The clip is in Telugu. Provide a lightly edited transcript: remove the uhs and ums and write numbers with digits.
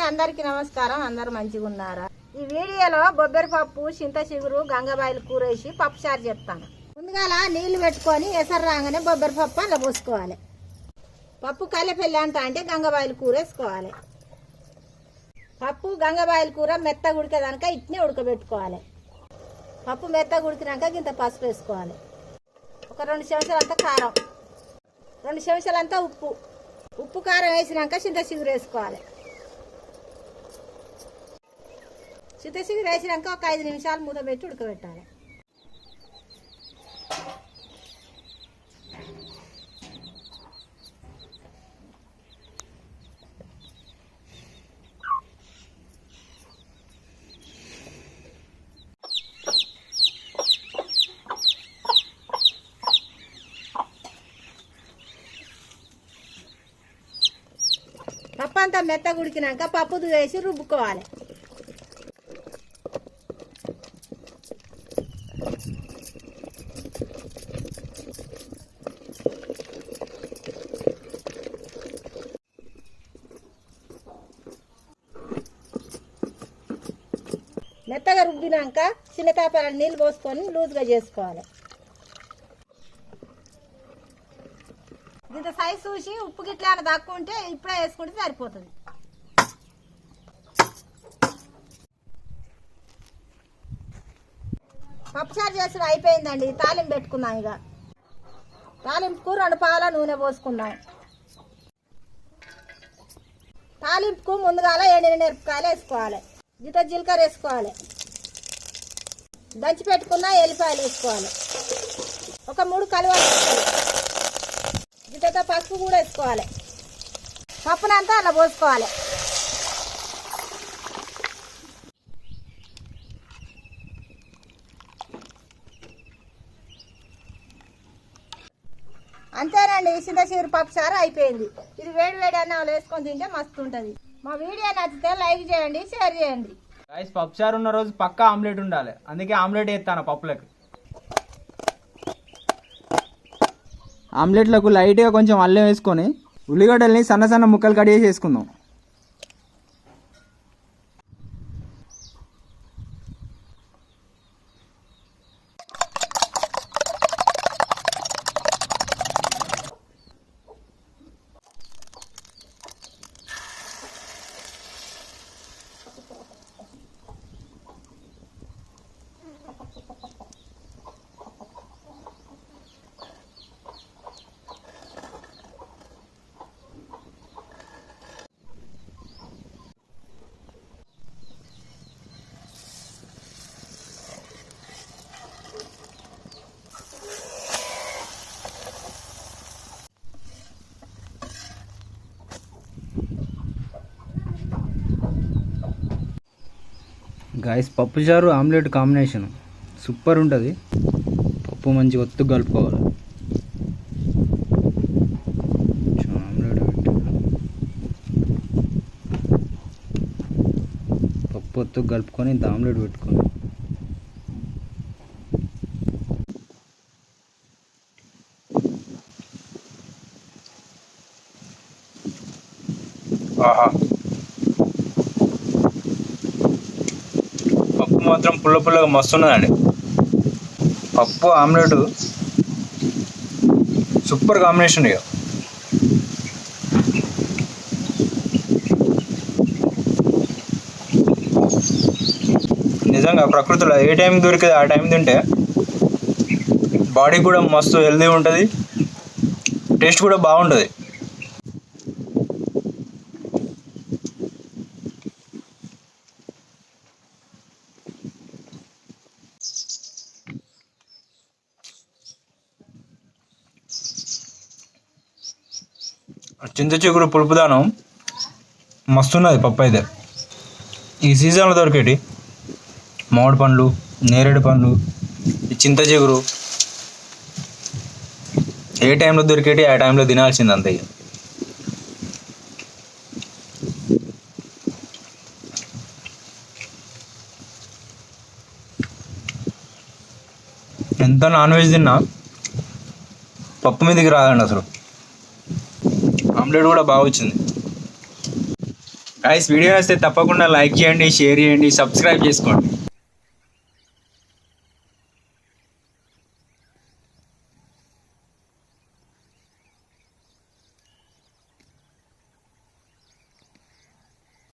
అందరికీ నమస్కారం. అందరూ మంచిగా ఉన్నారా? ఈ వీడియోలో బొబ్బరి పప్పు, చింత చిగురు, గంగబాయిలు కూర వేసి పప్పు చారు చెప్తాను. ముందుగా నీళ్లు పెట్టుకొని ఎసరు రాగానే బొబ్బరి పప్పు అలా పోసుకోవాలి. పప్పు కల్లెపల్లి అంటే గంగబాయిలు కూర వేసుకోవాలి. పప్పు గంగబాయిల కూర మెత్తగా ఉడికేదాక ఇట్నే ఉడకబెట్టుకోవాలి. పప్పు మెత్తగా ఉడికినాక ఇంత పసుపు వేసుకోవాలి. ఒక 2 చెంచాలంతా కారం, 2 చెంచాలంతా ఉప్పు కారం వేసినాక చింత చిగురు వేసుకోవాలి. చింత చిగురు వేసినాక ఒక 5 నిమిషాలు మూత పెట్టి ఉడకబెట్టాలి. పప్పు అంతా మెత్తగా ఉడికినాక పప్పు వేసి రుబ్బుకోవాలి. మెత్తగా రుబ్బినాక చిన్న తాపాల నీళ్ళు పోసుకొని లూజ్గా చేసుకోవాలి. ఇంత సైజు చూసి ఉప్పు గిట్లా దక్కుంటే ఇప్పుడే వేసుకుంటే సరిపోతుంది. పప్పుచారు చేసుడు అయిపోయిందండి. తాలింపు పెట్టుకుందాం. ఇక తాలింపుకు 2 పావుల నూనె పోసుకుందాం. తాలింపుకు ముందుగాల ఎండుమిరపకాయలు వేసుకోవాలి. గిట్ట జీలకర్ర వేసుకోవాలి. దంచి పెట్టుకున్న ఎల్లిపాయలు వేసుకోవాలి. ఒక 3 కలువలు వేసుకోవాలి. గిట్ట పసుపు కూడా వేసుకోవాలి. పప్పునంతా అలా పోసుకోవాలి. అంతేనండి, చింత చిగురు పప్పు చారు అయిపోయింది. ఇది వేడి వేడి అన్నం వేసుకొని తింటే మస్తు ఉంటుంది. మా వీడియో నచ్చితే లైక్ చేయండి, షేర్ చేయండి. గైస్, పప్పు చారు ఉన్న రోజు పక్కా ఆమ్లెట్ ఉండాలి. అందుకే ఆమ్లెట్ వేస్తాను పప్పులకు. ఆమ్లెట్లకు లైట్గా కొంచెం అల్లం వేసుకొని ఉల్లిగడ్డల్ని సన్న సన్న ముక్కలు కట్ చేసి వేసుకుందాం. గాయస్, పప్పు చారు ఆమ్లెట్ కాంబినేషన్ సూపర్ ఉంటుంది. పప్పు మంచి ఒత్తు కలుపుకోవాలి. ఆమ్లెట్ పప్పు ఒత్తు కలుపుకొని ఇంత ఆమ్లెట్ పెట్టుకొని ఆహా, పప్పు మాత్రం పుల్ల పుల్లగా మస్తున్నదండి. పప్పు ఆమ్లెట్ సూపర్ కాంబినేషన్. ఇక నిజంగా ప్రకృతిలో ఏ టైం దొరికితే ఆ టైం తింటే బాడీ కూడా మస్తు హెల్తీ ఉంటుంది, టేస్ట్ కూడా బాగుంటుంది. చింత చిగురు పులుపుదానం మస్తున్నది పప్పు అయితే. ఈ సీజన్లో దొరికేటి మామిడి పండ్లు, నేరేడు పండ్లు, ఈ చింత చిగురు ఏ టైంలో దొరికేటి ఆ టైంలో తినాల్సింది అంతే. ఎంత నాన్ వెజ్ తిన్నా పప్పు మీదకి రాదండి అసలు. ఆమ్లెట్ కూడా బాగా వచ్చింది. గైస్ వీడియో వస్తే తప్పకుండా లైక్ చేయండి, షేర్ చేయండి, సబ్స్క్రైబ్ చేసుకోండి.